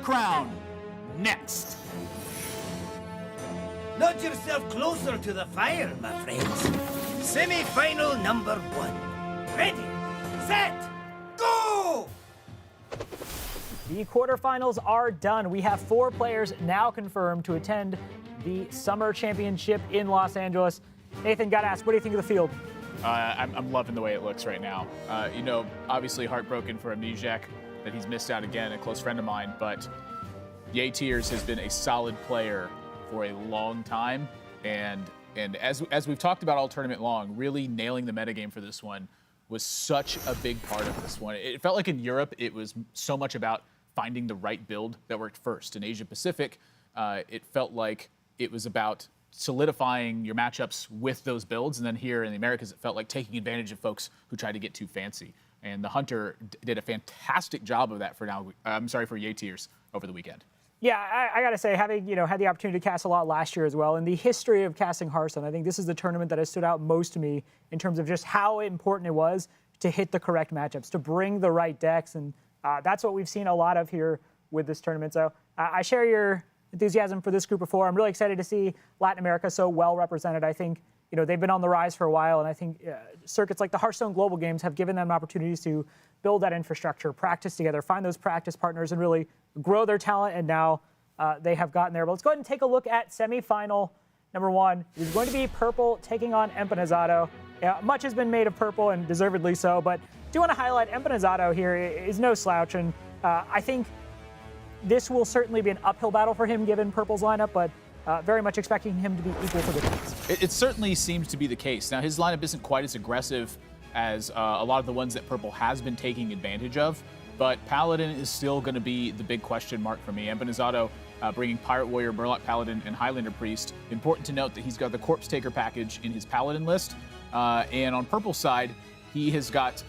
crown next. Nudge yourself closer to the fire, my friends. Semi-final number 1. Ready, set, go! The quarterfinals are done. We have 4 players now confirmed to attend the Summer Championship in Los Angeles. Nathan, gotta ask, what do you think of the field? I'm loving the way it looks right now. Obviously heartbroken for Amnesiac that he's missed out again, a close friend of mine, but Yay Tears has been a solid player for a long time, and as we've talked about all tournament long, really nailing the metagame for this one was such a big part of this one. It felt like in Europe, it was so much about finding the right build that worked first. In Asia Pacific, it felt like it was about solidifying your matchups with those builds. And then here in the Americas, it felt like taking advantage of folks who tried to get too fancy. And the Hunter did a fantastic job of that for Yay Tears over the weekend. Yeah, I got to say, having had the opportunity to cast a lot last year as well, in the history of casting Hearthstone, I think this is the tournament that has stood out most to me in terms of just how important it was to hit the correct matchups, to bring the right decks, and that's what we've seen a lot of here with this tournament. So I share your enthusiasm for this group of 4. I'm really excited to see Latin America so well represented. I think they've been on the rise for a while, and I think circuits like the Hearthstone Global Games have given them opportunities to build that infrastructure, practice together, find those practice partners, and really grow their talent, and now they have gotten there. But let's go ahead and take a look at semifinal number 1. It is going to be Purple taking on Empanizado. Much has been made of Purple, and deservedly so, but I do want to highlight Empanizado here is no slouch, and I think this will certainly be an uphill battle for him given Purple's lineup, but very much expecting him to be equal to the task. It certainly seems to be the case. Now, his lineup isn't quite as aggressive as a lot of the ones that Purple has been taking advantage of, but Paladin is still going to be the big question mark for me. Empanizado bringing Pirate Warrior, Murloc Paladin, and Highlander Priest. Important to note that he's got the Corpse Taker package in his Paladin list, and on Purple's side, he has got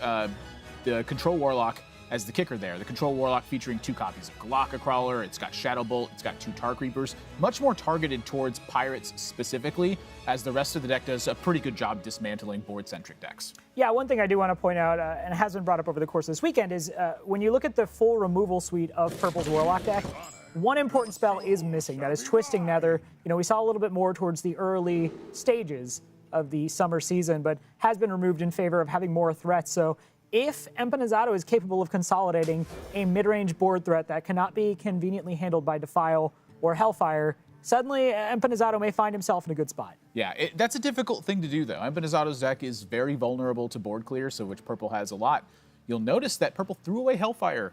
the Control Warlock as the kicker there. The Control Warlock featuring 2 copies of Galaka Crawler, it's got Shadow Bolt, it's got 2 Tar Creepers, much more targeted towards pirates specifically, as the rest of the deck does a pretty good job dismantling board-centric decks. Yeah, one thing I do want to point out, and it has been brought up over the course of this weekend, is when you look at the full removal suite of Purple's Warlock deck, one important spell is missing, that is Twisting Nether. We saw a little bit more towards the early stages of the summer season, but has been removed in favor of having more threats. So if Empanizado is capable of consolidating a mid-range board threat that cannot be conveniently handled by Defile or Hellfire, suddenly Empanizado may find himself in a good spot. Yeah, that's a difficult thing to do, though. Empanizado's deck is very vulnerable to board clear, so which Purple has a lot. You'll notice that Purple threw away Hellfire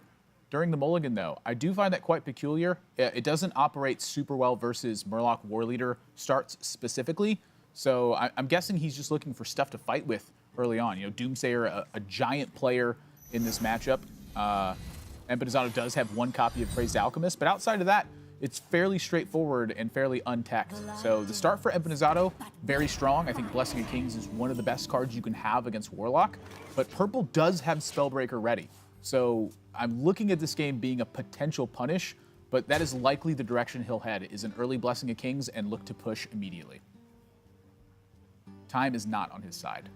during the mulligan, though. I do find that quite peculiar. It doesn't operate super well versus Murloc Warleader starts specifically, so I'm guessing he's just looking for stuff to fight with early on. Doomsayer, a giant player in this matchup. Empanizado does have 1 copy of Praised Alchemist, but outside of that, it's fairly straightforward and fairly untech'd. So the start for Empanizado, very strong. I think Blessing of Kings is one of the best cards you can have against Warlock, but Purple does have Spellbreaker ready. So I'm looking at this game being a potential punish, but that is likely the direction he'll head, is an early Blessing of Kings and look to push immediately. Time is not on his side.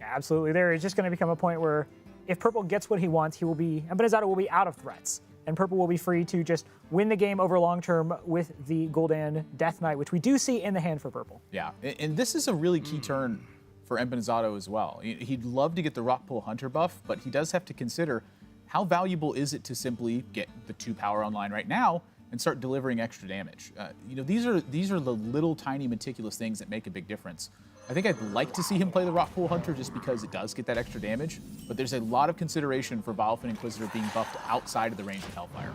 Absolutely. There is just going to become a point where if Purple gets what he wants, Empanizado will be out of threats, and Purple will be free to just win the game over long term with the Gul'dan Death Knight, which we do see in the hand for Purple. Yeah, and this is a really key turn for Empanizado as well. He'd love to get the Rockpool Hunter buff, but he does have to consider how valuable is it to simply get the 2 power online right now and start delivering extra damage. These are the little tiny meticulous things that make a big difference. I think I'd like to see him play the Rockpool Hunter just because it does get that extra damage, but there's a lot of consideration for Vilefin Inquisitor being buffed outside of the range of Hellfire.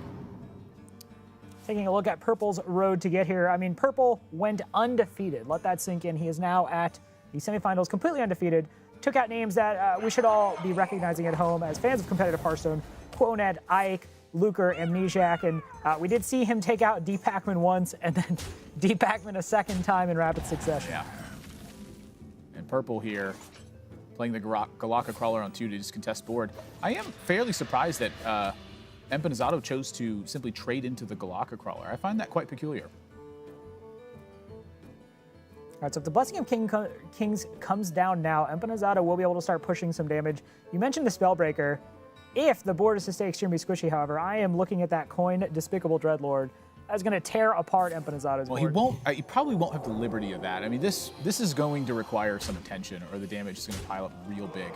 Taking a look at Purple's road to get here, Purple went undefeated. Let that sink in. He is now at the semifinals completely undefeated. Took out names that we should all be recognizing at home as fans of competitive Hearthstone: Quoned, Ike, Luker, Amnesiac, and we did see him take out D. Pacman once and then D. Pacman a second time in rapid succession. Yeah. And Purple here, playing the Galaka Crawler on 2 to just contest board. I am fairly surprised that Empanizado chose to simply trade into the Galaka Crawler. I find that quite peculiar. All right, so if the Blessing of Kings comes down now, Empanizado will be able to start pushing some damage. You mentioned the Spellbreaker. If the board is to stay extremely squishy, however, I am looking at that coin Despicable Dreadlord as going to tear apart Empanizado's board. Well, he won't. He probably won't have the liberty of that. I mean, this is going to require some attention, or the damage is going to pile up real big.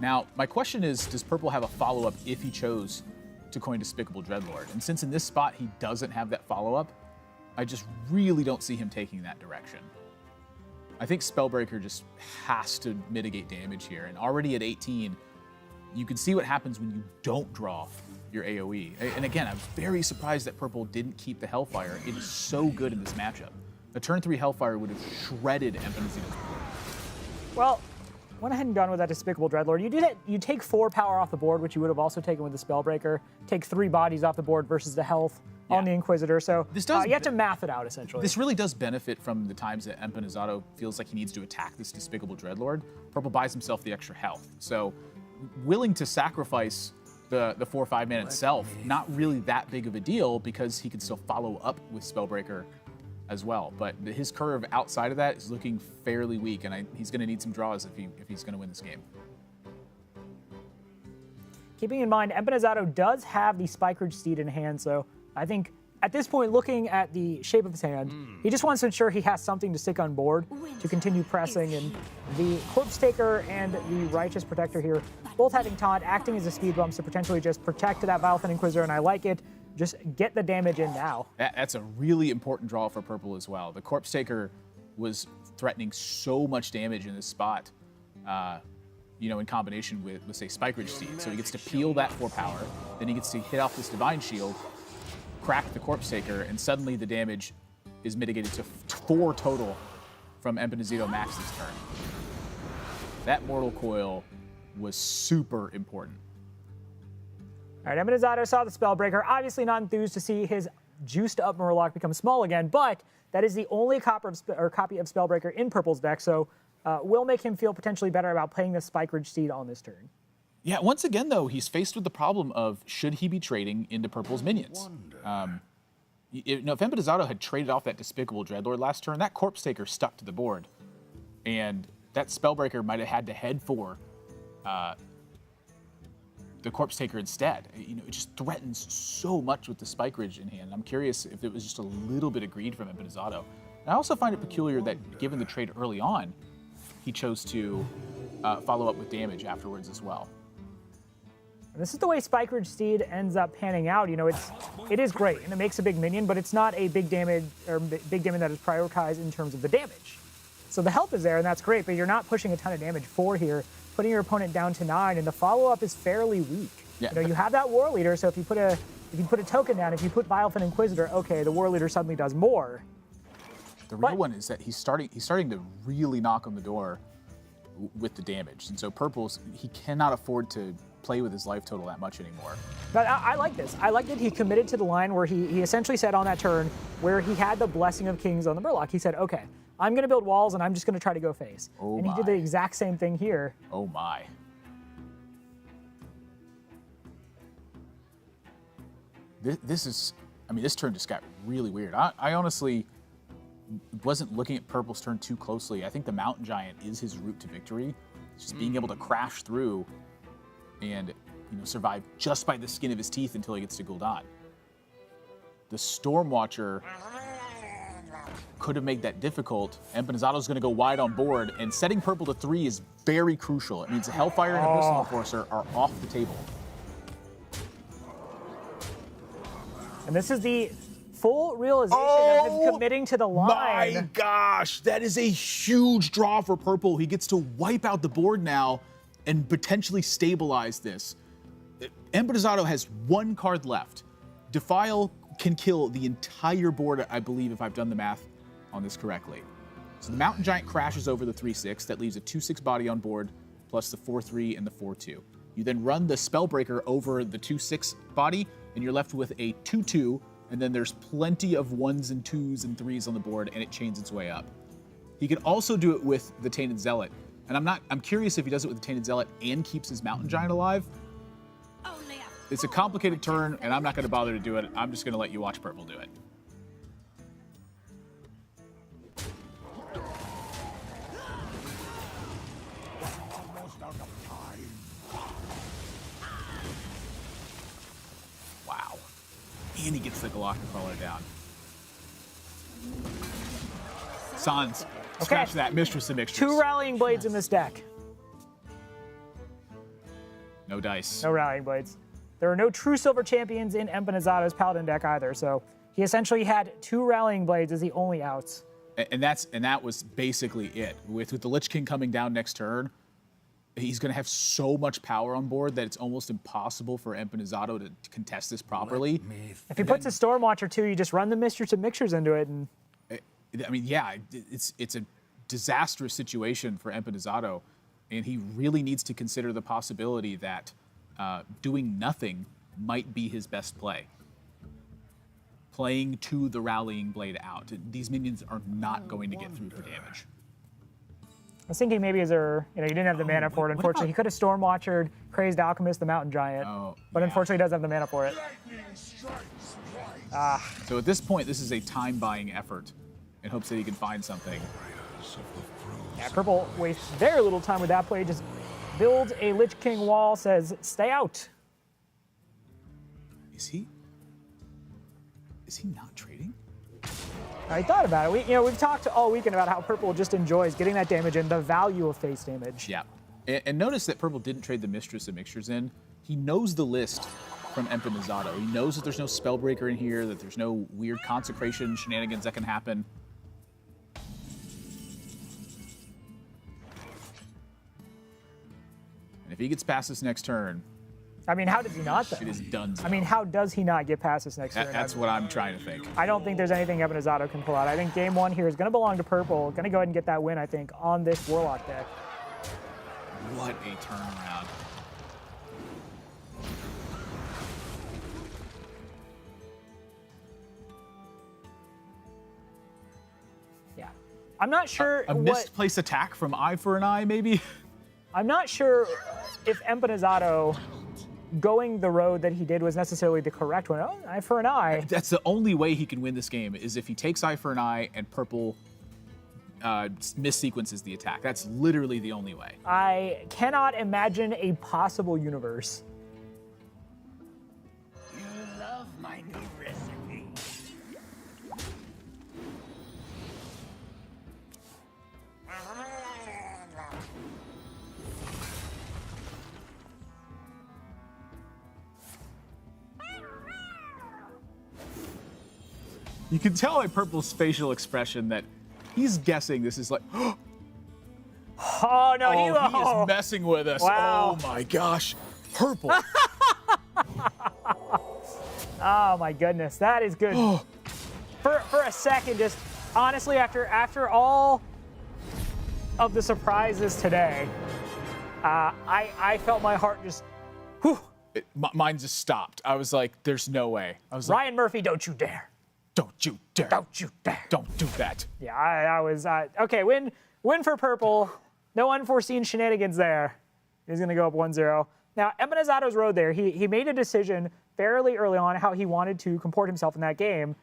Now, my question is, does Purple have a follow-up if he chose to coin Despicable Dreadlord? And since in this spot he doesn't have that follow-up, I just really don't see him taking that direction. I think Spellbreaker just has to mitigate damage here, and already at 18, you can see what happens when you don't draw your AoE. And again, I'm very surprised that Purple didn't keep the Hellfire. It is so good in this matchup. A turn 3 Hellfire would have shredded Empanizado's board. Well, went ahead and gone with that Despicable Dreadlord. You do that. You take 4 power off the board, which you would have also taken with the Spellbreaker. Take 3 bodies off the board versus the health on the Inquisitor. So this does, you have to math it out, essentially. This really does benefit from the times that Empanizado feels like he needs to attack this Despicable Dreadlord. Purple buys himself the extra health. So willing to sacrifice the 4/5 man itself, not really that big of a deal because he can still follow up with Spellbreaker as well. But his curve outside of that is looking fairly weak, and he's going to need some draws if he's going to win this game. Keeping in mind, Empanizado does have the Spike Ridge Steed in hand, so I think at this point, looking at the shape of his hand, he just wants to ensure he has something to stick on board to continue pressing. And the Corpse Taker and the Righteous Protector here, both having taunt, acting as a speed bump to potentially just protect that Vilefin Inquisitor, and I like it. Just get the damage in now. That's a really important draw for Purple as well. The Corpse Taker was threatening so much damage in this spot, in combination with say, Spike Ridge Steed. So he gets to peel that 4 power, then he gets to hit off this Divine Shield, crack the Corpse Taker, and suddenly the damage is mitigated to 4 total from Empanizado Max this turn. That Mortal Coil was super important. All right, Empanizado saw the Spellbreaker. Obviously not enthused to see his juiced up Murloc become small again, but that is the only copy of Spellbreaker in Purple's deck, so will make him feel potentially better about playing the Spike Ridge Steed on this turn. Yeah, once again, though, he's faced with the problem of should he be trading into Purple's minions? If Empanizado had traded off that Despicable Dreadlord last turn, that Corpse Taker stuck to the board, and that Spellbreaker might have had to head for the Corpse Taker instead. It just threatens so much with the Spike Ridge in hand. I'm curious if it was just a little bit of greed from Empanizado. I also find it peculiar that given the trade early on, he chose to follow up with damage afterwards as well. And this is the way Spike Ridge Steed ends up panning out. It is great, and it makes a big minion, but it's not a big damage that is prioritized in terms of the damage. So the health is there, and that's great, but you're not pushing a ton of damage for here, putting your opponent down to 9, and the follow-up is fairly weak. Yeah. You have that War Leader, so if you put a token down, if you put Vilefin Inquisitor, okay, the War Leader suddenly does more. The real one is that he's starting to really knock on the door with the damage, and so he cannot afford to play with his life total that much anymore. But I like this. I like that he committed to the line where he essentially said on that turn where he had the Blessing of Kings on the Murloc. He said, okay, I'm going to build walls and I'm just going to try to go face. Oh and he did the exact same thing here. Oh my. This turn just got really weird. I honestly wasn't looking at Purple's turn too closely. I think the Mountain Giant is his route to victory. It's just being able to crash through and survive just by the skin of his teeth until he gets to Gul'dan. The Stormwatcher could have made that difficult. Empanizado's going to go wide on board, and setting Purple to 3 is very crucial. It means a Hellfire and a Personal Enforcer are off the table. And this is the full realization of him committing to the line. My gosh, that is a huge draw for Purple. He gets to wipe out the board now and potentially stabilize this. Empanizado has 1 card left. Defile can kill the entire board, I believe, if I've done the math on this correctly. So the Mountain Giant crashes over the 3/6. That leaves a 2/6 body on board, plus the 4/3 and the 4/2. You then run the Spellbreaker over the 2/6 body, and you're left with a 2/2, and then there's plenty of 1s and 2s and 3s on the board, and it chains its way up. He can also do it with the Tainted Zealot. And I'm curious if he does it with the Tainted Zealot and keeps his Mountain Giant alive. It's a complicated turn, and I'm not going to bother to do it. I'm just going to let you watch Purple do it. And he gets the Galactic Crawler down. Sans, scratch that. Mistress of Mixtures. 2 Rallying Blades in this deck. No dice. No Rallying Blades. There are no true silver champions in Empanizado's Paladin deck either, so he essentially had 2 Rallying Blades as the only outs. And that was basically it. With the Lich King coming down next turn, he's going to have so much power on board that it's almost impossible for Empanizado to contest this properly. If he puts a Stormwatcher too, you just run the Mistress of Mixtures into it, and I mean, yeah, it's a disastrous situation for Empanizado, and he really needs to consider the possibility that doing nothing might be his best play. Playing to the Rallying Blade out. These minions are not going to get through for damage. I was thinking maybe he didn't have the mana for it, unfortunately. He could have Stormwatchered, Crazed Alchemist, the Mountain Giant, but unfortunately he doesn't have the mana for it. So at this point, this is a time-buying effort in hopes that he can find something. Yeah, Purple wastes very little time with that play, just builds a Lich King wall, says, stay out. Is he not trading? I thought about it. We've talked all weekend about how Purple just enjoys getting that damage and the value of face damage. Yeah. And notice that Purple didn't trade the Mistress of Mixtures in. He knows the list from Empanizado. He knows that there's no Spellbreaker in here, that there's no weird consecration shenanigans that can happen. And if he gets past this next turn, I mean, how does he not, though? it is done. I mean, how does he not get past this next turn? That's what I'm trying to think. I don't think there's anything Empanizado can pull out. I think game 1 here is going to belong to Purple. Going to go ahead and get that win, I think, on this Warlock deck. What a turnaround. Yeah. I'm not sure A misplaced attack from Eye for an Eye, maybe? I'm not sure if Empanizado going the road that he did was necessarily the correct one. Oh, Eye for an Eye. That's the only way he can win this game, is if he takes Eye for an Eye and Purple missequences the attack. That's literally the only way. I cannot imagine a possible universe. You love my new recipe. You can tell by Purple's facial expression that he's guessing this is like, Oh, no, he is messing with us. Wow. Oh my gosh. Purple. Oh, my goodness. That is good. For a second, just honestly, after all of the surprises today, I felt my heart just, whew. Mine just stopped. I was like, there's no way. I was like, Ryan Murphy, don't you dare. don't you dare. Don't you dare. Don't do that. Yeah, I was, okay, win for Purple. No unforeseen shenanigans there. He's going to go up 1-0. Now, Empanizado's road there, he made a decision fairly early on how he wanted to comport himself in that game,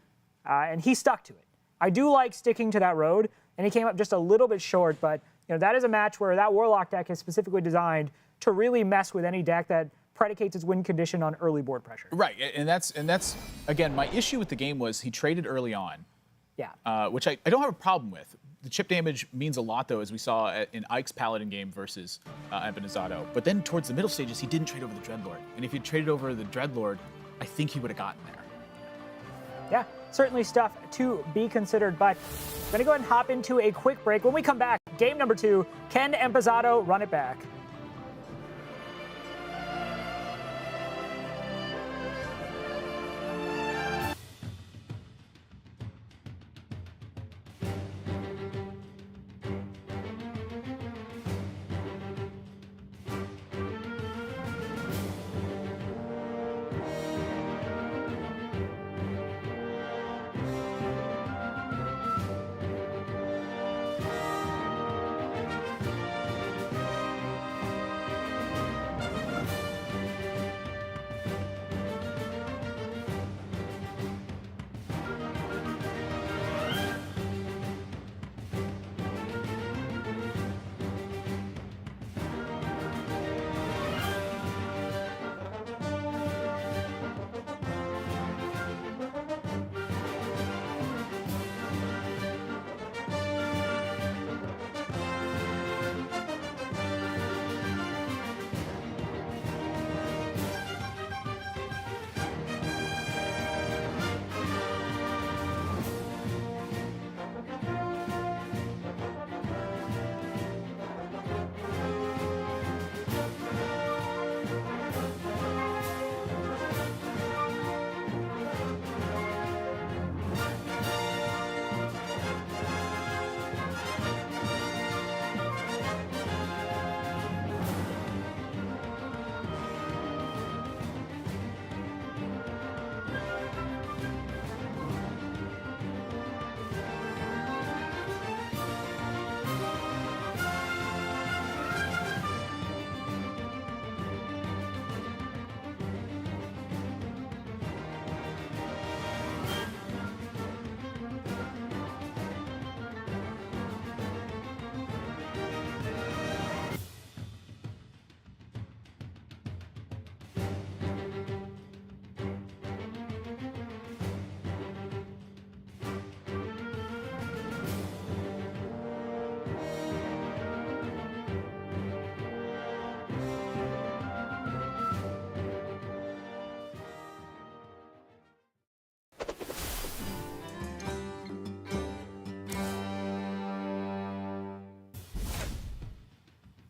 and he stuck to it. I do like sticking to that road, and he came up just a little bit short, but that is a match where that Warlock deck is specifically designed to really mess with any deck that predicates its win condition on early board pressure. Right, and that's again, my issue with the game was he traded early on. Yeah. Which I don't have a problem with. The chip damage means a lot, though, as we saw in Ike's Paladin game versus Empanizado. But then towards the middle stages, he didn't trade over the Dreadlord. And if he traded over the Dreadlord, I think he would have gotten there. Yeah, certainly stuff to be considered, but I'm going to go ahead and hop into a quick break. When we come back, game number 2, can Empanizado run it back?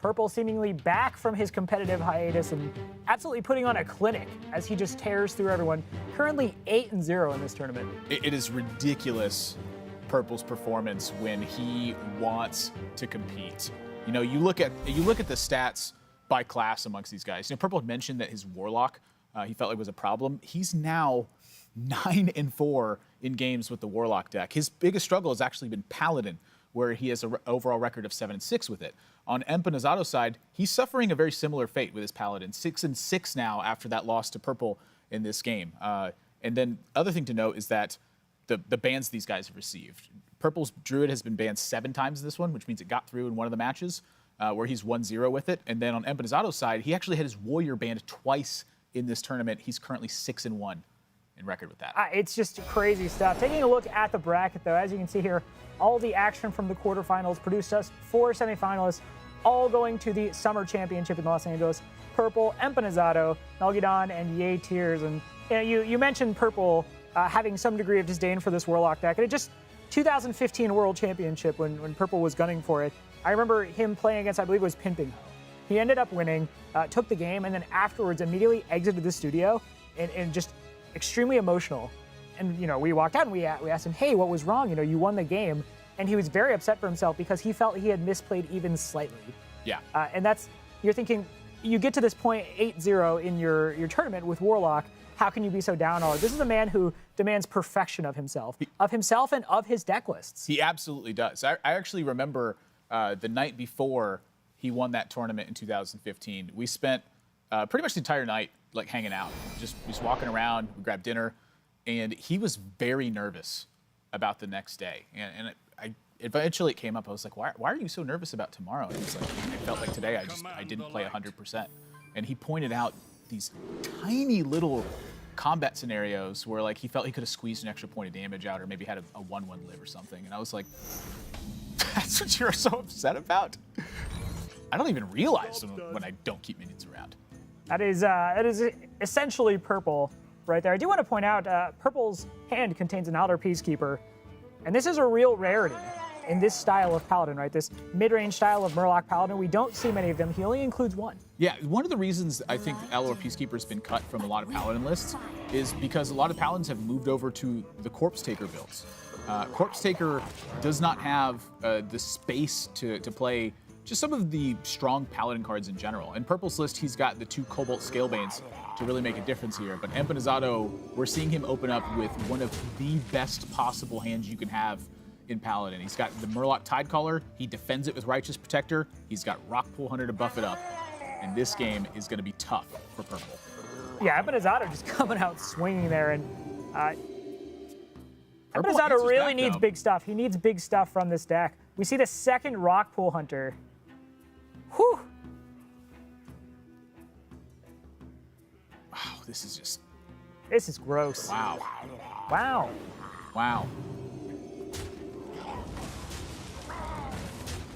Purple seemingly back from his competitive hiatus and absolutely putting on a clinic as he just tears through everyone. Currently 8-0 in this tournament. It is ridiculous, Purple's performance when he wants to compete. You know, you look at the stats by class amongst these guys. You know, Purple had mentioned that his Warlock, he felt like was a problem. He's now 9-4 in games with the Warlock deck. His biggest struggle has actually been Paladin, where he has an overall record of 7-6 with it. On Empanizado's side, he's suffering a very similar fate with his Paladin, 6-6 now after that loss to Purple in this game. And then other thing to note is that the bans these guys have received. Purple's Druid has been banned 7 times in this one, which means it got through in one of the matches where he's 1-0 with it. And then on Empanizado's side, he actually had his Warrior banned twice in this tournament. He's currently 6-1 in record with that. It's just crazy stuff. Taking a look at the bracket, though, as you can see here, all the action from the quarterfinals produced us 4 semifinalists, all going to the Summer Championship in Los Angeles. Purple, Empanizado, Nalgidon, and Yay Tears. And you mentioned Purple having some degree of disdain for this Warlock deck. And it just 2015 World Championship when Purple was gunning for it. I remember him playing against, I believe it was Pimping Ho. He ended up winning, took the game, and then afterwards immediately exited the studio and just extremely emotional. And, we walked out and we asked him, hey, what was wrong? You won the game. And he was very upset for himself because he felt he had misplayed even slightly. Yeah. And you're thinking, you get to this point 8-0 in your tournament with Warlock. How can you be so down on it? This is a man who demands perfection of himself and of his deck lists. He absolutely does. I actually remember the night before he won that tournament in 2015. We spent pretty much the entire night like hanging out, just walking around. We grabbed dinner, and he was very nervous about the next day. And eventually it came up. I was like, why are you so nervous about tomorrow? And he's like, I felt like today I didn't play 100%. And he pointed out these tiny little combat scenarios where like he felt he could have squeezed an extra point of damage out or maybe had a 1-1 live or something. And I was like, that's what you're so upset about? I don't even realize when I don't keep minions around. That is essentially Purple right there. I do want to point out Purple's hand contains an Elder Peacekeeper, and this is a real rarity in this style of Paladin, right? This mid-range style of Murloc Paladin. We don't see many of them. He only includes 1. Yeah, one of the reasons I think Elder Peacekeeper has been cut from a lot of Paladin lists is because a lot of Paladins have moved over to the Corpse Taker builds. Corpse Taker does not have the space to play just some of the strong Paladin cards in general. In Purple's list, he's got the 2 Cobalt Scalebanes to really make a difference here. But Empanizado, we're seeing him open up with one of the best possible hands you can have in Paladin. He's got the Murloc Tidecaller. He defends it with Righteous Protector. He's got Rockpool Hunter to buff it up. And this game is going to be tough for Purple. Yeah, Empanizado just coming out swinging there. And Empanizado really needs big stuff. He needs big stuff from this deck. We see the second Rockpool Hunter. Whew. Wow, this is gross. Wow. Wow. Wow.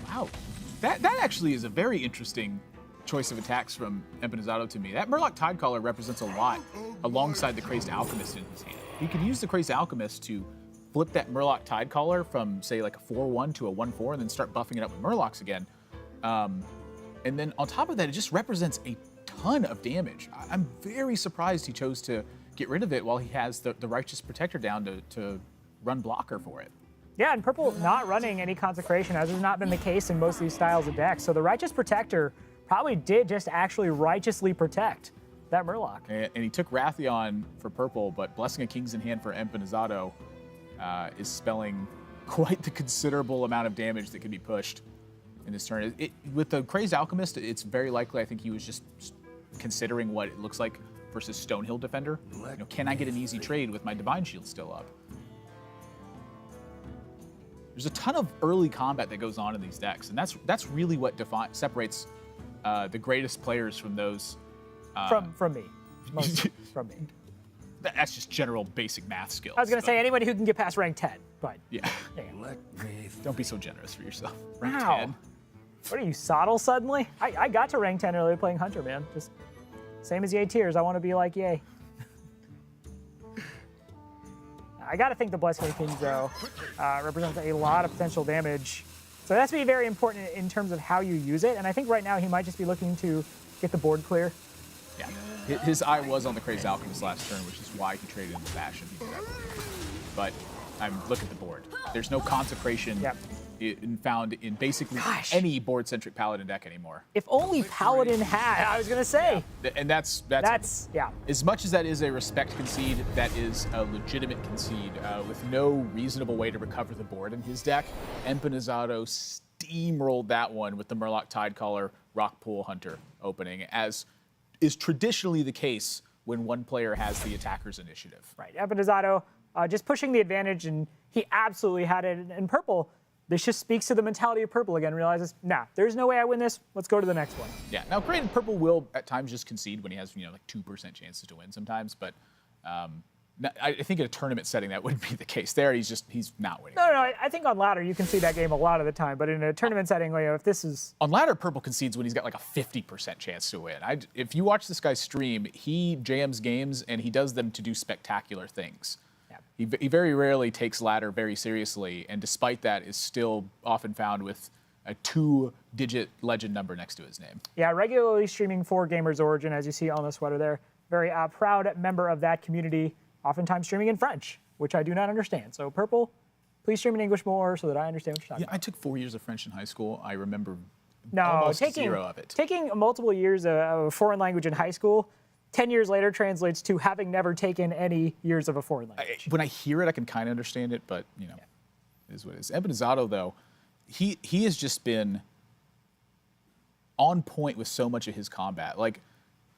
Wow. That actually is a very interesting choice of attacks from Empanizado to me. That Murloc Tidecaller represents a lot alongside the Crazed Alchemist in his hand. You can use the Crazed Alchemist to flip that Murloc Tidecaller from, say, like a 4-1 to a 1-4 and then start buffing it up with Murlocs again. And then on top of that, it just represents a ton of damage. I'm very surprised he chose to get rid of it while he has the Righteous Protector down to run blocker for it. Yeah, and Purple not running any Consecration, as has not been the case in most of these styles of decks. So the Righteous Protector probably did just actually righteously protect that Murloc. And he took Wrathion for Purple, but Blessing of Kings in hand for Empanizado is spelling quite the considerable amount of damage that can be pushed in this turn. With the Crazed Alchemist, it's very likely I think he was just considering what it looks like versus Stonehill Defender. Can I get an easy trade with my Divine Shield still up? There's a ton of early combat that goes on in these decks, and that's really what separates the greatest players from those. From me. Mostly from me. That's just general basic math skills. I was going to say anybody who can get past rank 10, but yeah. Don't be so generous for yourself. Rank wow. 10. What are you, Soddle suddenly? I got to rank 10 earlier playing Hunter, man. Just same as Yay Tears. I want to be like Yay. I got to think the Blessing of Kings, though, represents a lot of potential damage. It's So that's be very important in terms of how you use it. And I think right now he might just be looking to get the board clear. Yeah, his eye was on the Crazed Alchemist last turn, which is why he traded in the fashion. But look at the board. There's no consecration found in basically any board-centric Paladin deck anymore. If only Paladin had, I was going to say. Yeah. And that's as much as that is a respect concede, that is a legitimate concede with no reasonable way to recover the board in his deck. Empanizado steamrolled that one with the Murloc Tidecaller Rockpool Hunter opening, as is traditionally the case when one player has the attacker's initiative. Right, Empanizado just pushing the advantage, and he absolutely had it. And Purple, this just speaks to the mentality of Purple again, realizes, nah, there's no way I win this, let's go to the next one. Yeah, now granted, Purple will at times just concede when he has, like 2% chances to win sometimes, but I think in a tournament setting that wouldn't be the case. There, he's not winning. No, I think on ladder you can see that game a lot of the time, but in a tournament setting, if this is... On ladder, Purple concedes when he's got like a 50% chance to win. If you watch this guy's stream, he jams games and he does them to do spectacular things. Yeah. He very rarely takes ladder very seriously, and despite that is still often found with a 2-digit legend number next to his name. Yeah, regularly streaming for Gamers Origin, as you see on the sweater there. Very proud member of that community. Oftentimes streaming in French, which I do not understand. So Purple, please stream in English more so that I understand what you're talking about. I took 4 years of French in high school. I remember almost zero of it. Taking multiple years of a foreign language in high school, 10 years later translates to having never taken any years of a foreign language. When I hear it, I can kind of understand it, but, it is what it is. Empanizado, though, he has just been on point with so much of his combat. Like,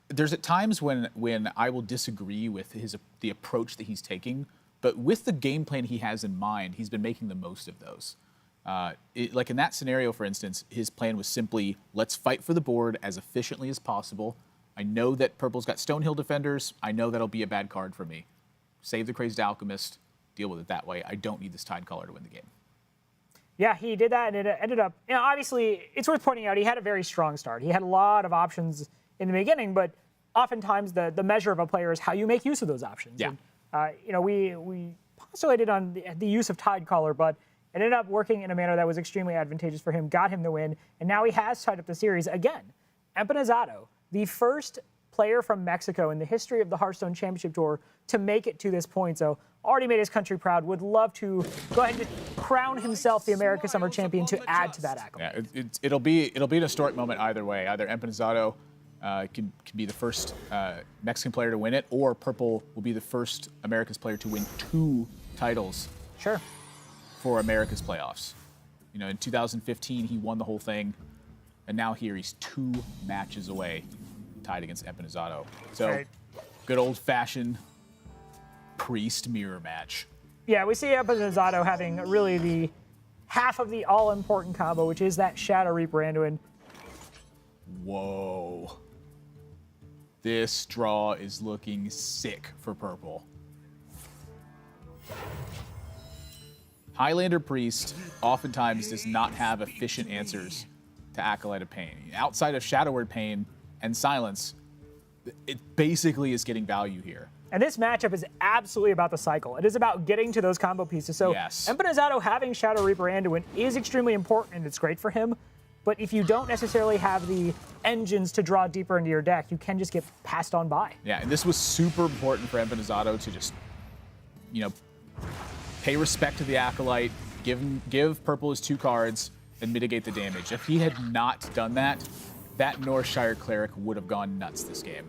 there's at times when I will disagree with the approach that he's taking, but with the game plan he has in mind, he's been making the most of those. Like in that scenario, for instance, his plan was simply, let's fight for the board as efficiently as possible. I know that Purple's got Stonehill Defenders. I know that'll be a bad card for me. Save the Crazed Alchemist, deal with it that way. I don't need this Tidecaller to win the game. Yeah, he did that, and it ended up, obviously, it's worth pointing out, he had a very strong start. He had a lot of options in the beginning, but oftentimes the measure of a player is how you make use of those options. Yeah. And, we postulated on the use of Tidecaller, but it ended up working in a manner that was extremely advantageous for him, got him the win, and now he has tied up the series again. Empanizado, the first player from Mexico in the history of the Hearthstone Championship Tour to make it to this point. So already made his country proud. Would love to go ahead and crown himself the America Summer Champion to add to that accolade. Yeah, it'll be an historic moment either way. Either Empanizado can be the first Mexican player to win it, or Purple will be the first America's player to win 2 titles. Sure. For America's playoffs. In 2015 he won the whole thing, and now here he's 2 matches away, tied against Empanizado. So, good old-fashioned priest mirror match. Yeah, we see Empanizado having really the half of the all-important combo, which is that Shadow Reaper Anduin. Whoa. This draw is looking sick for Purple. Highlander Priest oftentimes does not have efficient answers to Acolyte of Pain. Outside of Shadow Word Pain and Silence, it basically is getting value here. And this matchup is absolutely about the cycle. It is about getting to those combo pieces. So Empanizado having Shadow Reaper Anduin is extremely important, and it's great for him. But if you don't necessarily have the engines to draw deeper into your deck, you can just get passed on by. Yeah, and this was super important for Empanizado to just, pay respect to the Acolyte, give Purple his 2 cards, and mitigate the damage. If he had not done that, that Northshire Cleric would have gone nuts this game.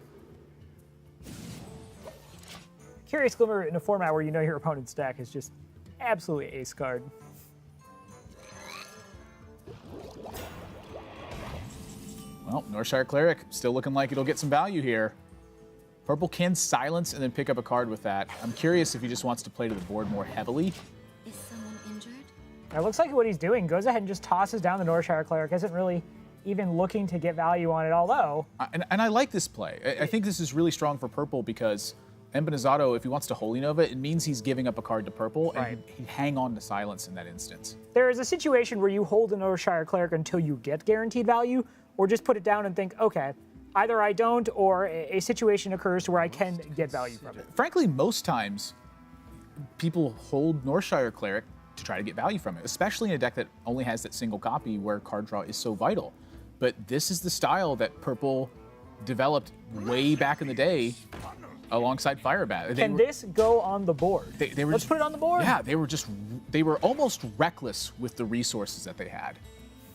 Curious Glimmer in a format where your opponent's deck is just absolutely ace card. Well, Northshire Cleric still looking like it'll get some value here. Purple can silence and then pick up a card with that. I'm curious if he just wants to play to the board more heavily. Is someone injured? It looks like what he's doing, goes ahead and just tosses down the Northshire Cleric, isn't really even looking to get value on it, although... And I like this play. I think this is really strong for Purple because Empanizado, if he wants to Holy Nova, it means he's giving up a card to Purple, and he'd hang on to silence in that instance. There is a situation where you hold the Northshire Cleric until you get guaranteed value, or just put it down and think, okay, either I don't, or a situation occurs to where I can get value from it. Frankly, most times, people hold Northshire Cleric to try to get value from it, especially in a deck that only has that single copy where card draw is so vital. But this is the style that Purple developed way back in the day alongside Firebat. Can this go on the board? They were Let's put it on the board. Yeah, they were almost reckless with the resources that they had.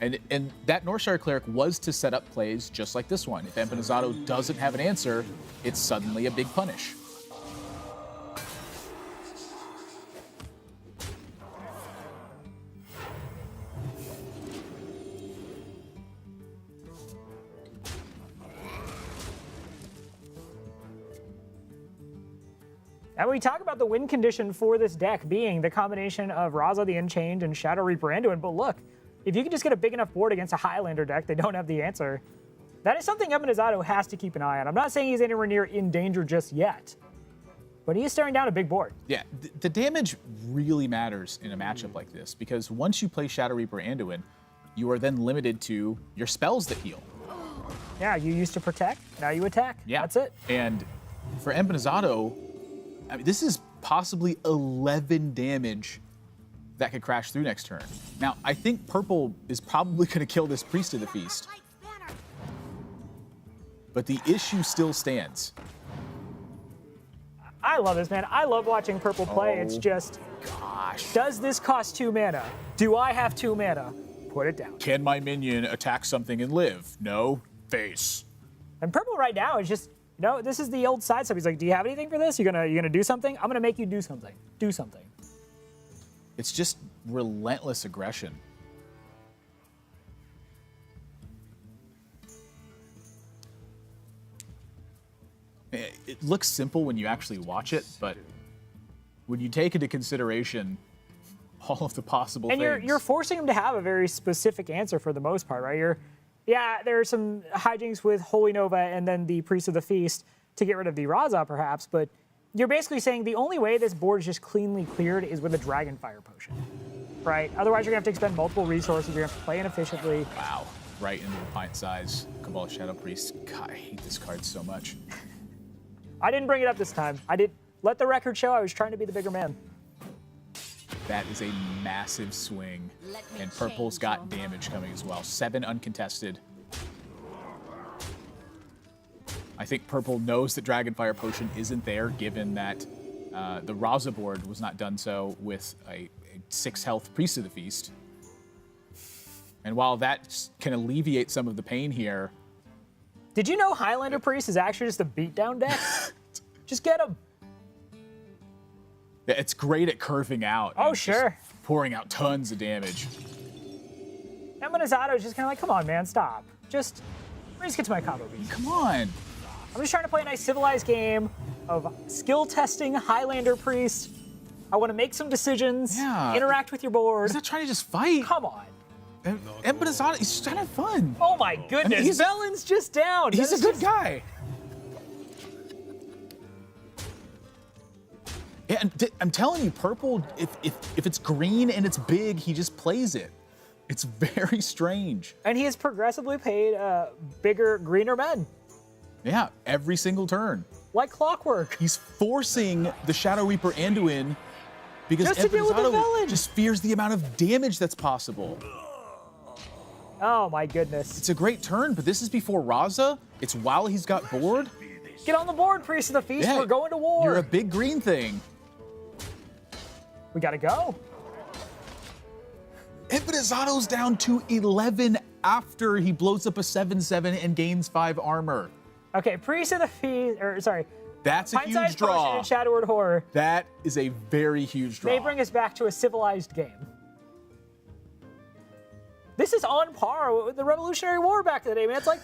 And that Northshire Cleric was to set up plays just like this one. If Empanizado doesn't have an answer, it's suddenly a big punish. And we talk about the win condition for this deck being the combination of Raza the Enchained and Shadow Reaper Anduin. But look, if you can just get a big enough board against a Highlander deck, they don't have the answer. That is something Empanizado has to keep an eye on. I'm not saying he's anywhere near in danger just yet, but he is staring down a big board. Yeah, the damage really matters in a matchup like this because once you play Shadow Reaper Anduin, you are then limited to your spells that heal. Yeah, you used to protect, now you attack. Yeah. That's it. And for Empanizado, I mean, this is possibly 11 damage that could crash through next turn. Now, I think Purple is probably going to kill this Priest of the Feast. But the issue still stands. I love this, man. I love watching Purple play. It's just, Gosh. does this cost 2 mana? Do I have 2 mana? Put it down. Can my minion attack something and live? No. Face. And Purple right now is just, no, this is the old side stuff. He's like, do you have anything for this? You gonna do something? I'm gonna make you do something. Do something. It's just relentless aggression. It looks simple when you actually watch it, but when you take into consideration all of the possible And things. you're forcing him to have a very specific answer for the most part, right? Yeah, there are some hijinks with Holy Nova and then the Priest of the Feast to get rid of the Raza, perhaps, but you're basically saying the only way this board is just cleanly cleared is with a Dragonfire Potion, right? Otherwise, you're going to have to expend multiple resources. You're going to have to play inefficiently. Wow, right into the pint size. Cabal Shadow Priest. God, I hate this card so much. I didn't bring it up this time. I did let the record show I was trying to be the bigger man. That is a massive swing, and Purple's got damage coming as well. 7 uncontested. I think Purple knows that Dragonfire Potion isn't there, given that the Raza board was not done so with a 6 health Priest of the Feast. And while that can alleviate some of the pain here... Did you know Highlander Priest is actually just a beatdown deck? Just get him. It's great at curving out. Oh, and sure. just pouring out tons of damage. Empanizado is just kind of like, come on, man, stop. Just get to my combo beat. Come on. I'm just trying to play a nice civilized game of skill testing Highlander Priest. I want to make some decisions, interact with your board. He's not trying to just fight. Come on. Empanizado, he's just trying to have fun. Oh my goodness, he's- Velen's just down. He's a good guy. Yeah, and I'm telling you, Purple, if it's green and it's big, he just plays it. It's very strange. And he has progressively paid bigger, greener men. Yeah, every single turn. Like clockwork. He's forcing the Shadow Reaper Anduin because Just to deal with the Empanizado villain. just fears the amount of damage that's possible. Oh my goodness. It's a great turn, but this is before Raza. It's while he's got board. Get on the board, Priest of the Feast. Yeah, We're going to war. You're a big green thing. We gotta go. Empanizado's down to 11 after he blows up a 7/7 and gains 5 armor. Okay, Priest of the Feast, or sorry. That's a huge Pint-sized Potion draw. and Shadowward Horror. That is a very huge draw. They bring us back to a civilized game. This is on par with the Revolutionary War back in the day, man. It's like,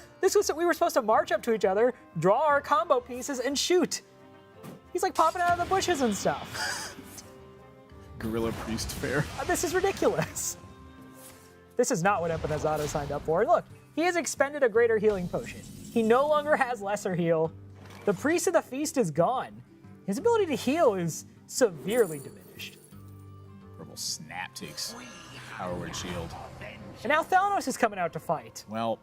we were supposed to march up to each other, draw our combo pieces, and shoot. He's like popping out of the bushes and stuff. Gorilla Priest Fair. This is ridiculous. This is not what Empanizado signed up for. And look, he has expended a greater healing potion. He no longer has lesser heal. The Priest of the Feast is gone. His ability to heal is severely diminished. Purple Snap takes Power Word Shield. And now Thalanos is coming out to fight. Well,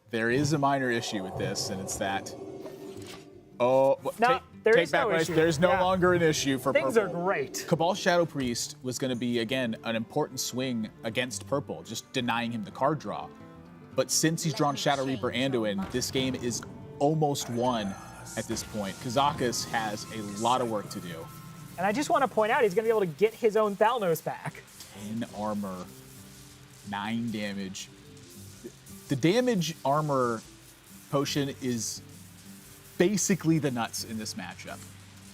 there is a minor issue with this, and it's that. Oh, Now, There Take is back no my- issue. There's no Yeah. longer an issue for Things purple. are great. Cabal Shadow Priest was going to be, again, an important swing against purple, just denying him the card draw. But since he's drawn Shadow Reaper Anduin, this game is almost won at this point. Kazakus has a lot of work to do. And I just want to point out, he's going to be able to get his own Thalnos back. 10 armor, 9 damage. The damage armor potion is basically the nuts in this matchup.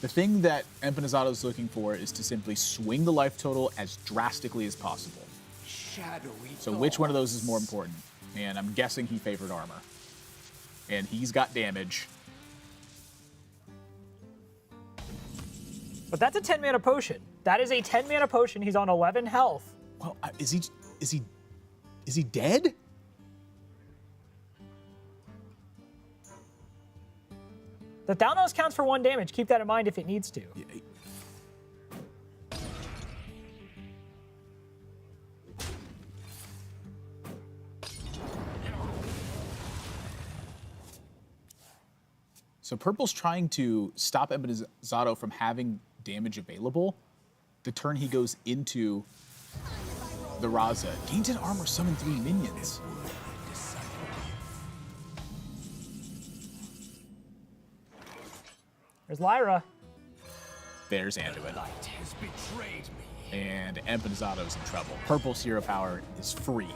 The thing that Empanizado is looking for is to simply swing the life total as drastically as possible. So which one of those is more important? And I'm guessing he favored armor. And he's got damage. But that's a 10 mana potion. That is a 10 mana potion. He's on 11 health. Well, is he dead? The Thalnos counts for 1 damage. Keep that in mind if it needs to. So purple's trying to stop Empanizado from having damage available the turn he goes into the Raza. Gain 10 armor, summon 3 minions. There's Lyra. There's Anduin. And Empanizado's in trouble. Purple's hero power is free.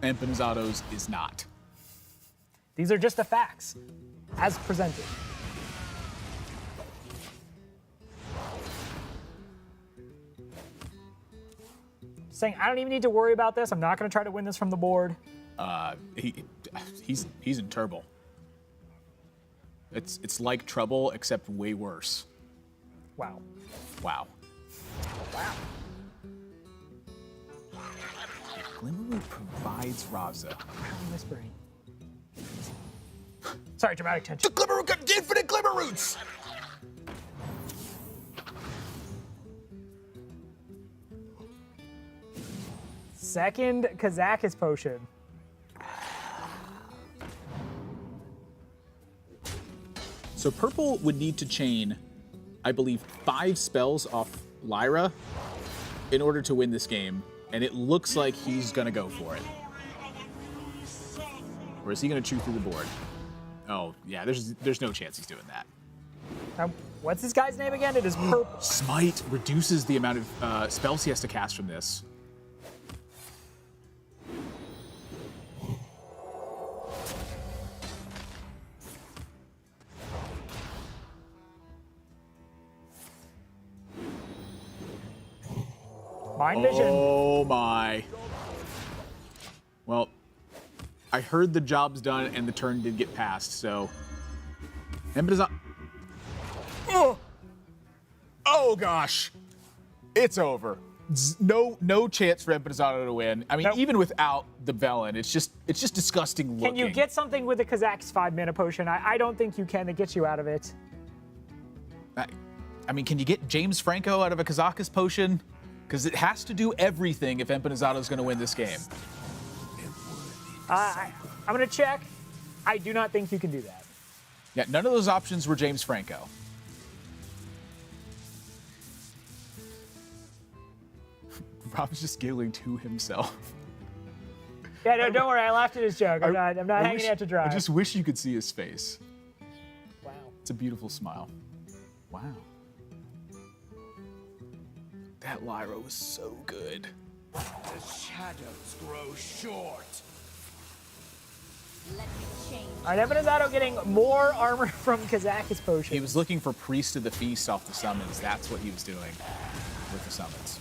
Empanizado's is not. These are just the facts, as presented. Saying, I don't even need to worry about this. I'm not going to try to win this from the board. He's in trouble. It's like trouble, except way worse. Wow. Wow. Wow. Glimmerroot provides Raza. I'm whispering. Sorry, dramatic tension. The Glimmerroot got infinite Glimmerroots! Second Kazakus potion. So purple would need to chain, I believe, 5 spells off Lyra in order to win this game, and it looks like he's gonna go for it. Or is he gonna chew through the board? Oh, yeah, there's no chance he's doing that. What's this guy's name again? It is purple. Smite reduces the amount of spells he has to cast from this. Mind vision. Oh my. Well, I heard the job's done and the turn did get passed, so. Empanizado. Oh gosh. It's over. No chance for Empanizado to win. I mean, Nope. even without the Velen, it's just disgusting looking. Can you get something with the Kazak's 5 mana potion? I don't think you can that gets you out of it. I mean, can you get James Franco out of a Kazakus potion? Because it has to do everything if Empanizado is going to win this game. I'm going to check. I do not think you can do that. Yeah, none of those options were James Franco. Rob's just giggling to himself. Yeah, no, don't worry. I laughed at his joke. I'm not hanging out to dry. I just wish you could see his face. Wow. It's a beautiful smile. Wow. That Lyra was so good. The shadows grow short. Let me change. All right, Empanizado getting more armor from Kazakus potion. He was looking for Priest of the Feast off the summons. That's what he was doing with the summons.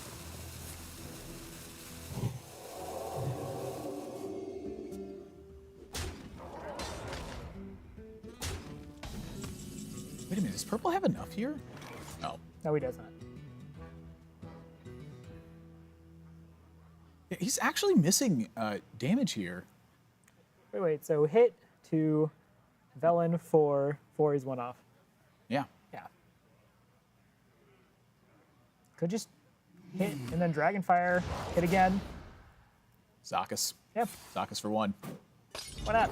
Wait a minute, does purple have enough here? No. No, he does not. Yeah, he's actually missing damage here. Wait. So hit to Velen for 4. He's 1 off. Yeah. Yeah. Could just hit and then Dragonfire. Hit again. Zakas. Yep. Zakas for 1. Why not?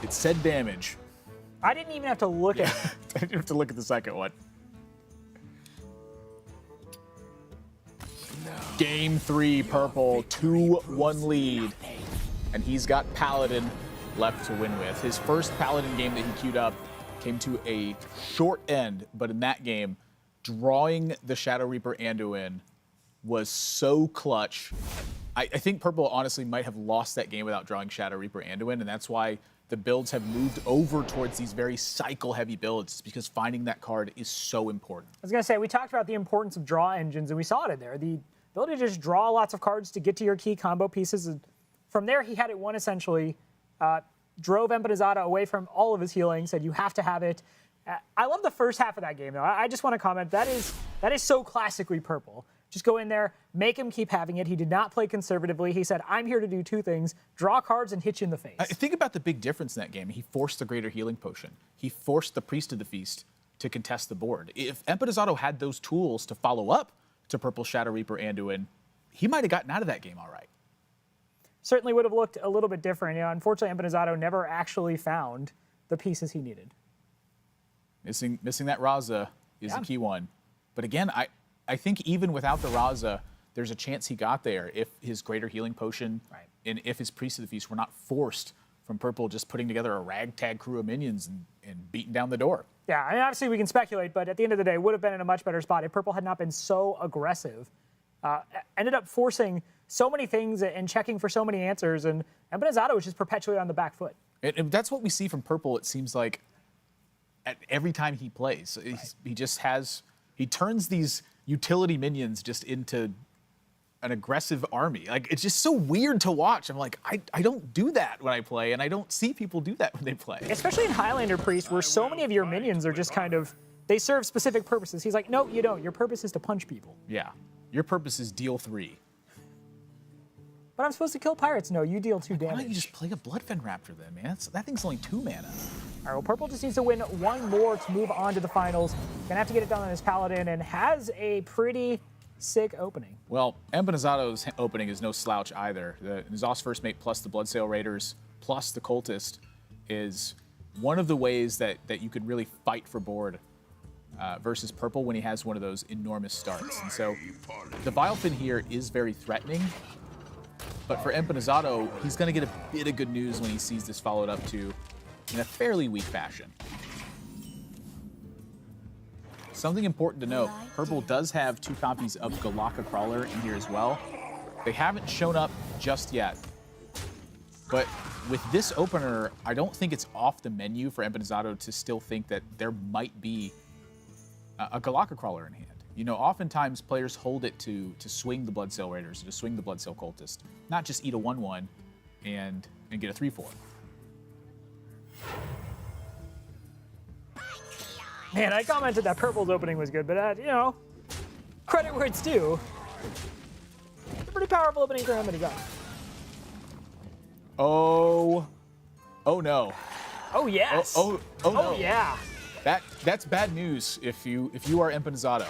It said damage. I didn't even have to look at it. I didn't have to look at the second one. Game 3, Purple, 2-1 lead. And he's got Paladin left to win with. His first Paladin game that he queued up came to a short end, but in that game, drawing the Shadow Reaper Anduin was so clutch. I think Purple honestly might have lost that game without drawing Shadow Reaper Anduin, and that's why the builds have moved over towards these very cycle-heavy builds, because finding that card is so important. I was going to say, we talked about the importance of draw engines, and we saw it in there. The ability to just draw lots of cards to get to your key combo pieces. And from there, he had it won essentially. Drove Empanizado away from all of his healing, said you have to have it. I love the first half of that game, though. I just want to comment, that is so classically Purple. Just go in there, make him keep having it. He did not play conservatively. He said, I'm here to do two things, draw cards and hit you in the face. Think about the big difference in that game. He forced the Greater Healing Potion. He forced the Priest of the Feast to contest the board. If Empanizado had those tools to follow up to Purple Shadow Reaper Anduin, he might have gotten out of that game all right. Certainly would have looked a little bit different. You know, unfortunately, Empanizado never actually found the pieces he needed. Missing that Raza is a key one. But again, I think even without the Raza, there's a chance he got there if his Greater Healing Potion and if his Priest of the Feast were not forced from Purple just putting together a ragtag crew of minions and beating down the door. Yeah, I mean, obviously we can speculate, but at the end of the day, would have been in a much better spot if Purple had not been so aggressive. Ended up forcing so many things and checking for so many answers, and Empanizado was just perpetually on the back foot. And that's what we see from Purple, it seems like, at every time he plays. He turns these utility minions just into an aggressive army. Like, it's just so weird to watch. I'm like, I don't do that when I play, and I don't see people do that when they play. Especially in Highlander Priest, where so many of your minions are just kind of, they serve specific purposes. He's like, no, you don't. Your purpose is to punch people. Yeah. Your purpose is deal 3. But I'm supposed to kill pirates. No, you deal 2 damage. Why don't you just play a Bloodfen Raptor then, man? That thing's only 2 mana. All right, well, Purple just needs to win one more to move on to the finals. Gonna have to get it done on his Paladin, and has a pretty sick opening. Well, Empanizado's opening is no slouch either. The N'Zoth's First Mate plus the Bloodsail Raiders plus the Cultist is one of the ways that you could really fight for board versus Purple when he has one of those enormous starts. And so the Vilefin here is very threatening, but for Empanizado, he's going to get a bit of good news when he sees this followed up to in a fairly weak fashion. Something important to note, Purple does have 2 copies of Galaka Crawler in here as well. They haven't shown up just yet. But with this opener, I don't think it's off the menu for Empanizado to still think that there might be a Galaka Crawler in hand. You know, oftentimes players hold it to swing the Bloodsail Raiders, to swing the Bloodsail Cultist, not just eat a 1/1 and get a 3/4. Man, I commented that Purple's opening was good, but you know, credit where it's due. It's a pretty powerful opening for Empanizado. Oh no. Oh yes. Oh no. Yeah. That's bad news if you are Empanizado.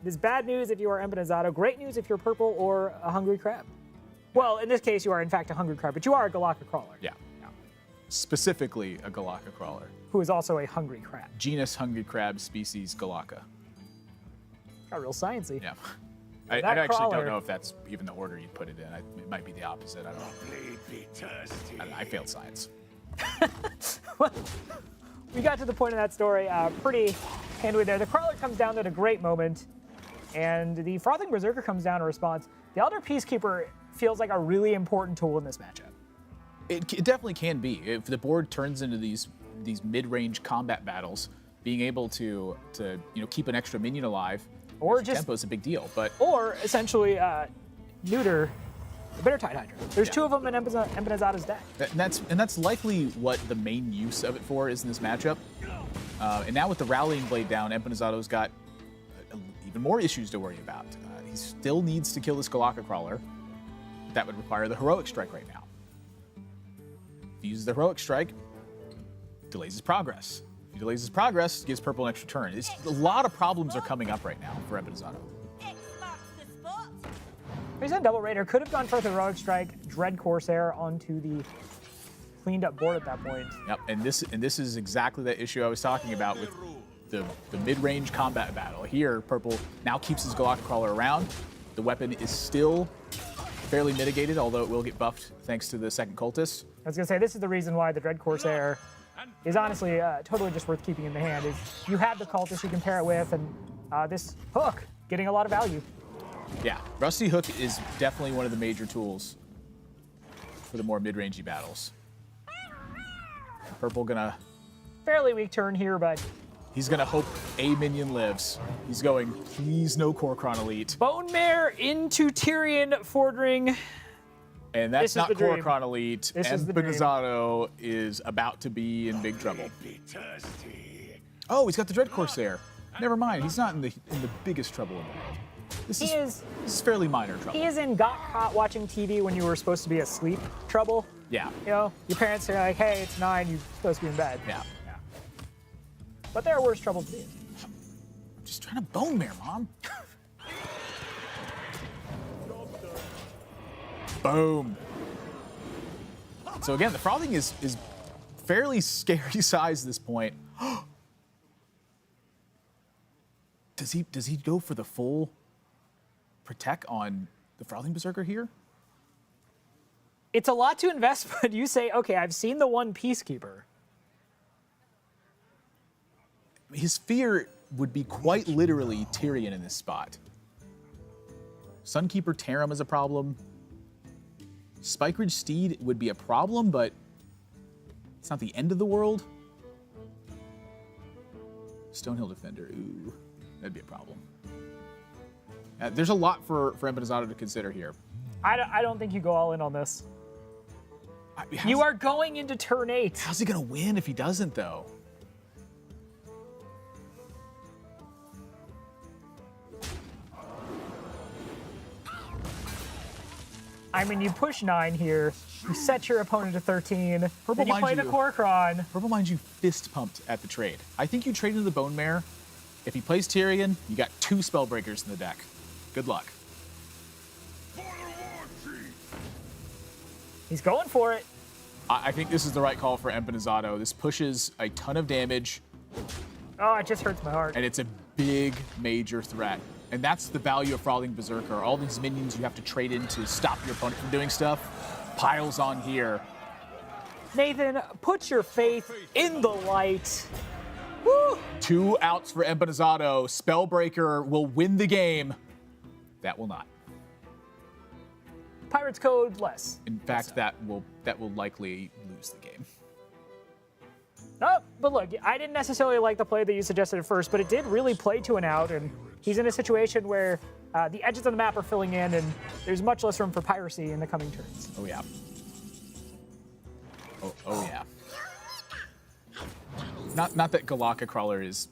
It is bad news if you are Empanizado. Great news if you're Purple or a Hungry Crab. Well, in this case, you are in fact a Hungry Crab, but you are a Galaka Crawler. Yeah. Specifically a Galaka Crawler. Who is also a Hungry Crab. Genus Hungry Crab, species Galaka. Got real sciencey. Yeah. I actually crawler, don't know if that's even the order you'd put it in. It might be the opposite. I don't know. I failed science. We got to the point of that story pretty handily there. The Crawler comes down at a great moment, and the Frothing Berserker comes down in response. The Elder Peacekeeper feels like a really important tool in this matchup. It definitely can be. If the board turns into these mid-range combat battles, being able to keep an extra minion alive, or just tempo is a big deal. Or essentially neuter the Bittertide Hydra. There's 2 of them in Empanizado's deck. And that's likely what the main use of it for is in this matchup. And now with the Rallying Blade down, Empanizado's got even more issues to worry about. He still needs to kill this Galaka Crawler. That would require the Heroic Strike right now. If he uses the Heroic Strike, delays his progress. If he delays his progress, gives Purple an extra turn. A lot of problems are coming up right now for Empanizado. He's on Double Raider. Could have gone for the Heroic Strike, Dread Corsair onto the cleaned up board at that point. Yep, and this is exactly the issue I was talking about with the mid-range combat battle. Here, Purple now keeps his Galactic Crawler around. The weapon is still fairly mitigated, although it will get buffed thanks to the second Cultist. I was going to say, this is the reason why the Dread Corsair is honestly totally just worth keeping in the hand. Is you have the Cultist you can pair it with, and this hook getting a lot of value. Yeah, Rusty Hook is definitely one of the major tools for the more mid-rangey battles. Purple gonna... Fairly weak turn here, but... He's gonna hope a minion lives. He's going, please no Kor'kron Elite. Bone Mare into Tyrion Fordring. And that's not dream. Kor'kron Elite. This is the dream. Empanizado is about to be in big trouble. Oh, he's got the Dread Corsair. Never mind, he's not in the biggest trouble in the world. This is fairly minor trouble. He is in got caught watching TV when you were supposed to be asleep trouble. Yeah. You know, your parents are like, hey, it's 9, you're supposed to be in bed. Yeah. But there are worse trouble to be in. I'm just trying to bone mare, Mom. Boom. So again, the frothing is fairly scary size at this point. Does he go for the full protect on the Frothing Berserker here? It's a lot to invest, but you say, okay, I've seen the one Peacekeeper. His fear would be quite literally Tyrion in this spot. Sunkeeper Tarim is a problem. Spike Ridge Steed would be a problem, but it's not the end of the world. Stonehill Defender, ooh, that'd be a problem. There's a lot for Empanizado to consider here. I don't think you go all in on this. You are going into turn 8. How's he gonna win if he doesn't, though? I mean, you push 9 here. You set your opponent to 13. Purple, then you play the Kor'kron. Purple, mind you, fist pumped at the trade. I think you trade into the Bone Mare. If he plays Tyrion, you got 2 Spellbreakers in the deck. Good luck. He's going for it. I think this is the right call for Empanizado. This pushes a ton of damage. Oh, it just hurts my heart. And it's a big, major threat. And that's the value of Frothing Berserker. All these minions you have to trade in to stop your opponent from doing stuff piles on here. Nathan, put your faith in the light. Woo! 2 outs for Empanizado. Spellbreaker will win the game. That will not. Pirates code less. In fact, that will likely lose the game. Oh, but look, I didn't necessarily like the play that you suggested at first, but it did really play to an out, and he's in a situation where the edges of the map are filling in, and there's much less room for piracy in the coming turns. Oh, yeah. Oh yeah. Not that Galactic Crawler is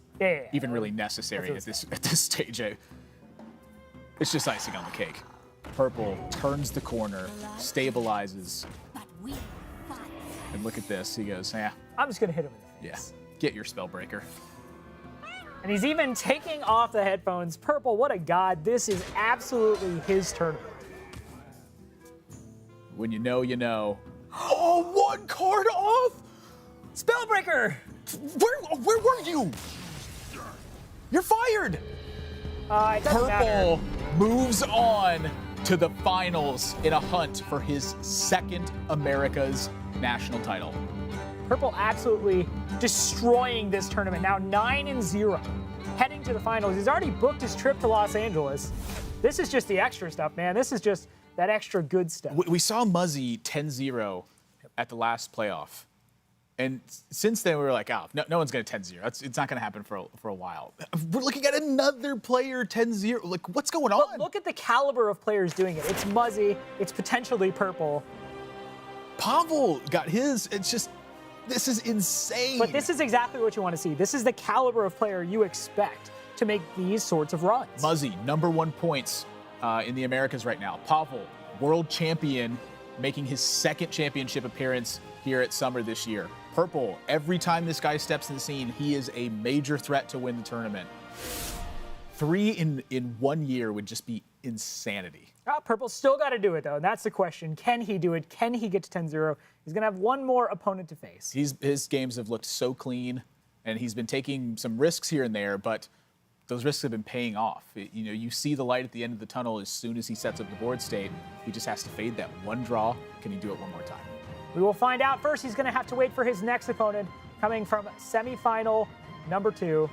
even really necessary at this stage. It's just icing on the cake. Purple turns the corner, stabilizes. And look at this. He goes, yeah. I'm just going to hit him in the face. Yeah. Get your Spellbreaker. And he's even taking off the headphones. Purple, what a god. This is absolutely his tournament. When you know, you know. Oh, 1 card off! Spellbreaker! Where were you? You're fired! It doesn't Purple matter. moves on to the finals in a hunt for his 2nd America's national title. Purple absolutely destroying this tournament. Now 9-0, heading to the finals. He's already booked his trip to Los Angeles. This is just the extra stuff, man. This is just that extra good stuff. We saw Muzzy 10-0 at the last playoff. And since then, we were like, oh, no one's going to 10-0. It's not going to happen for a while. We're looking at another player 10-0. Like, what's going on? But look at the caliber of players doing it. It's Muzzy. It's potentially Purple. Pavel got his. It's just, this is insane. But this is exactly what you want to see. This is the caliber of player you expect to make these sorts of runs. Muzzy, #1 points in the Americas right now. Pavel, world champion, making his 2nd championship appearance here at Summer this year. Purple, every time this guy steps in the scene, he is a major threat to win the tournament. 3 in 1 year would just be insanity. Purple's still got to do it, though. And that's the question. Can he do it? Can he get to 10-0? He's going to have one more opponent to face. His games have looked so clean, and he's been taking some risks here and there, but those risks have been paying off. You see the light at the end of the tunnel as soon as he sets up the board state. He just has to fade that one draw. Can he do it one more time? We will find out. First, he's going to have to wait for his next opponent, coming from semifinal number 2.